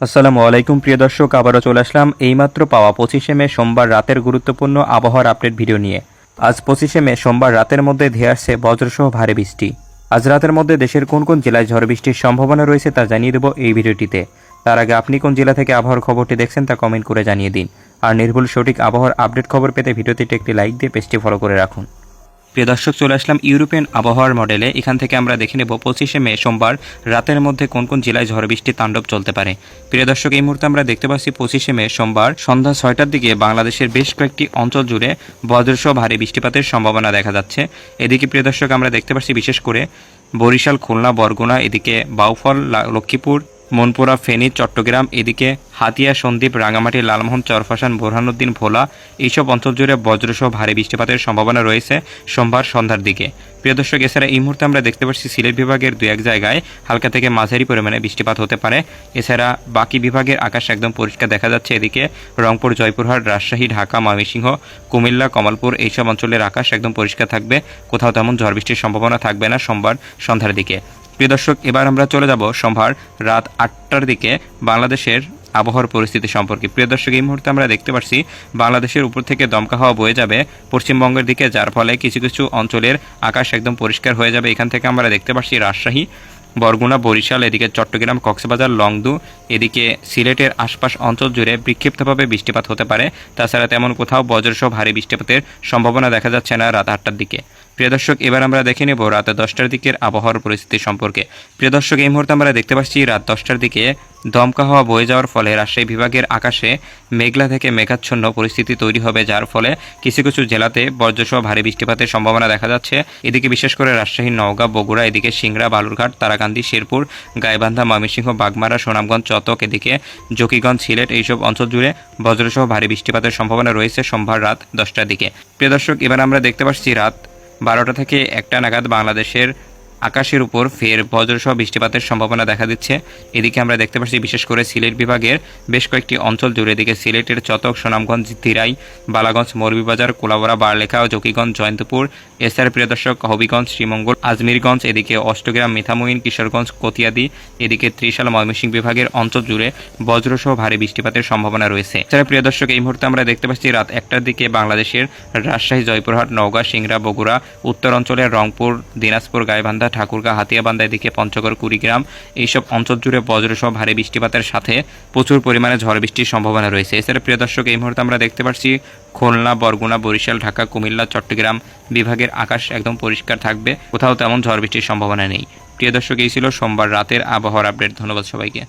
আসসালামু আলাইকুম প্রিয় দর্শক, আবারও চলে আসলাম এইমাত্র পাওয়া 25শে মে সোমবার রাতের গুরুত্বপূর্ণ আবহাওয়ার আপডেট ভিডিও নিয়ে। আজ 25শে মে সোমবার রাতের মধ্যে ধেয়ে আসছে বজ্রসহ ভারী বৃষ্টি। আজ রাতের মধ্যে দেশের কোন কোন জেলায় ঝড় বৃষ্টির সম্ভাবনা রয়েছে তা জানিয়ে দেব এই ভিডিওটিতে। তার আগে আপনি কোন জেলা থেকে আবহাওয়ার খবরটি দেখছেন তা কমেন্ট করে জানিয়ে দিন। আর নির্ভুল সঠিক আবহাওয়ার আপডেট খবর পেতে ভিডিওটিতে একটি লাইক দিয়ে পেজটি ফলো করে রাখুন। প্রিয় দর্শক, চলে আসলাম ইউরোপিয়ান আবহাওয়ার মডেলে। এখান থেকে আমরা দেখে নেব 25শে মে সোমবার রাতের মধ্যে কোন কোন জেলায় ঝড় বৃষ্টির তাণ্ডব চলতে পারে। প্রিয় দর্শক, এই মুহূর্তে আমরা দেখতে পাচ্ছি 25শে মে সোমবার সন্ধ্যা 6টার দিকে বাংলাদেশের বেশ কয়েকটি অঞ্চল জুড়ে বজ্রসহ ভারী বৃষ্টিপাতের সম্ভাবনা দেখা যাচ্ছে। এদিকে প্রিয় দর্শক, আমরা দেখতে পাচ্ছি বিশেষ করে বরিশাল, খুলনা, বরগুনা, এদিকে বাউফল, লক্ষ্মীপুর, মনপুরা, ফেনী, চট্টগ্রাম, এদিকে হাতিয়া, সন্দ্বীপ, রাঙামাটি, লালমোহন, চরফাশান, বোরহানুদ্দিন, ভোলা এইসব অঞ্চল জুড়ে বজ্রসহ ভারী বৃষ্টিপাতের সম্ভাবনা রয়েছে সোমবার সন্ধ্যার দিকে। প্রিয় দর্শক, এছাড়া এই মুহূর্তে আমরা দেখতে পাচ্ছি সিলেট বিভাগের দু এক জায়গায় হালকা থেকে মাঝারি পরিমাণে বৃষ্টিপাত হতে পারে। এছাড়া বাকি বিভাগের আকাশ একদম পরিষ্কার দেখা যাচ্ছে। এদিকে রংপুর, জয়পুরহাট, রাজশাহী, ঢাকা, ময়মনসিংহ, কুমিল্লা, কমলপুর এইসব অঞ্চলের আকাশ একদম পরিষ্কার থাকবে। কোথাও তেমন ঝড় বৃষ্টির সম্ভাবনা থাকবে না সোমবার সন্ধ্যার দিকে। প্রিয় দর্শক, এবার আমরা চলে যাব সোমবার রাত 8টার দিকে বাংলাদেশের আবহাওয়ার পরিস্থিতি সম্পর্কে। প্রিয় দর্শক, এই মুহূর্তে আমরা দেখতে পাচ্ছি বাংলাদেশের উপর থেকে দমকা হাওয়া বয়ে যাবে পশ্চিমবঙ্গের দিকে, যার ফলে কিছু কিছু অঞ্চলের আকাশ একদম পরিষ্কার হয়ে যাবে। এখান থেকে আমরা দেখতে পাচ্ছি রাজশাহী, বরগুনা, বরিশাল, এদিকে চট্টগ্রাম, কক্সবাজার, লংদু, এদিকে সিলেটের আশপাশ অঞ্চল জুড়ে বিক্ষিপ্তভাবে বৃষ্টিপাত হতে পারে। তাছাড়া তেমন কোথাও বজ্রসহ ভারী বৃষ্টিপাতের সম্ভাবনা দেখা যাচ্ছে না রাত 8টার দিকে। প্রিয় দর্শক, এবার আমরা দেখে নেব রাত 10টার দিকের আবহাওয়ার পরিস্থিতি সম্পর্কে। প্রিয় দর্শক, এই মুহূর্তে আমরা দেখতে পাচ্ছি রাত 10টার দিকে দমকা হাওয়া বয়ে যাওয়ার ফলে রাজশাহী বিভাগের আকাশে মেঘলা থেকে মেঘাচ্ছন্ন পরিস্থিতি তৈরি হবে, যার ফলে কিছু কিছু জেলাতে বজ্রসহ ভারী বৃষ্টিপাতের সম্ভাবনা দেখা যাচ্ছে। এদিকে বিশেষ করে রাজশাহী, নওগাঁ, বগুড়া, এদিকে সিংড়া, বালুরঘাট, তারাকান্দি, শেরপুর, গাইবান্ধা, ময়মনসিংহ, বাগমারা, সুনামগঞ্জ, চতক, এদিকে জকিগঞ্জ, সিলেট এইসব অঞ্চল জুড়ে বজ্রসহ ভারী বৃষ্টিপাতের সম্ভাবনা রয়েছে সোমবার রাত 10টার দিকে। প্রিয় দর্শক, এবার আমরা দেখতে পাচ্ছি রাত 12টা থেকে 1টা নাগাদ বাংলাদেশের আকাশের উপর ফের বজ্রসহ বৃষ্টিপাতের সম্ভাবনা দেখা দিচ্ছে। এদিকে আমরা দেখতে পাচ্ছি বিশেষ করে সিলেট বিভাগের বেশ কয়েকটি অঞ্চল জুড়ে, এদিকে সিলেটের চতক, সুনামগঞ্জ, দিরাই, বালাগঞ্জ, মৌলভীবাজার, কোলাউড়া, বারলেখা, জকিগঞ্জ, জয়ন্তপুর, এছাড়া প্রিয় দর্শক হবিগঞ্জ, শ্রীমঙ্গল, আজমিরগঞ্জ, এদিকে অষ্টগ্রাম, মিঠামইন, কিশোরগঞ্জ, কতিয়াদি, এদিকে ত্রিশাল, ময়মনসিংহ বিভাগের অঞ্চল জুড়ে বজ্রসহ ভারী বৃষ্টিপাতের সম্ভাবনা রয়েছে। এছাড়া প্রিয় দর্শক, এই মুহূর্তে আমরা দেখতে পাচ্ছি রাত 1টার দিকে বাংলাদেশের রাজশাহী, জয়পুরহাট, নওগাঁ, সিংড়া, বগুড়া, উত্তর অঞ্চলের রংপুর, দিনাজপুর, গাইবান্ধা, ঠাকুরগাঁ, হাতিয়াবান্ধা, এদিকে পঞ্চগড়, কুড়িগ্রাম এইসব অঞ্চল জুড়ে বজ্রসহ ভারী বৃষ্টিপাতের সাথে প্রচুর পরিমাণে ঝড় বৃষ্টির সম্ভাবনা রয়েছে। এছাড়া প্রিয় দর্শক, এই মুহূর্তে আমরা দেখতে পাচ্ছি খুলনা, বরগুনা, বরিশাল, ঢাকা, কুমিল্লা, চট্টগ্রাম বিভাগের আকাশ একদম পরিষ্কার থাকবে। কোথাও তেমন ঝড় বৃষ্টির সম্ভাবনা নেই। প্রিয় দর্শক, এই ছিল সোমবার রাতের আবহাওয়ার আপডেট। ধন্যবাদ সবাইকে।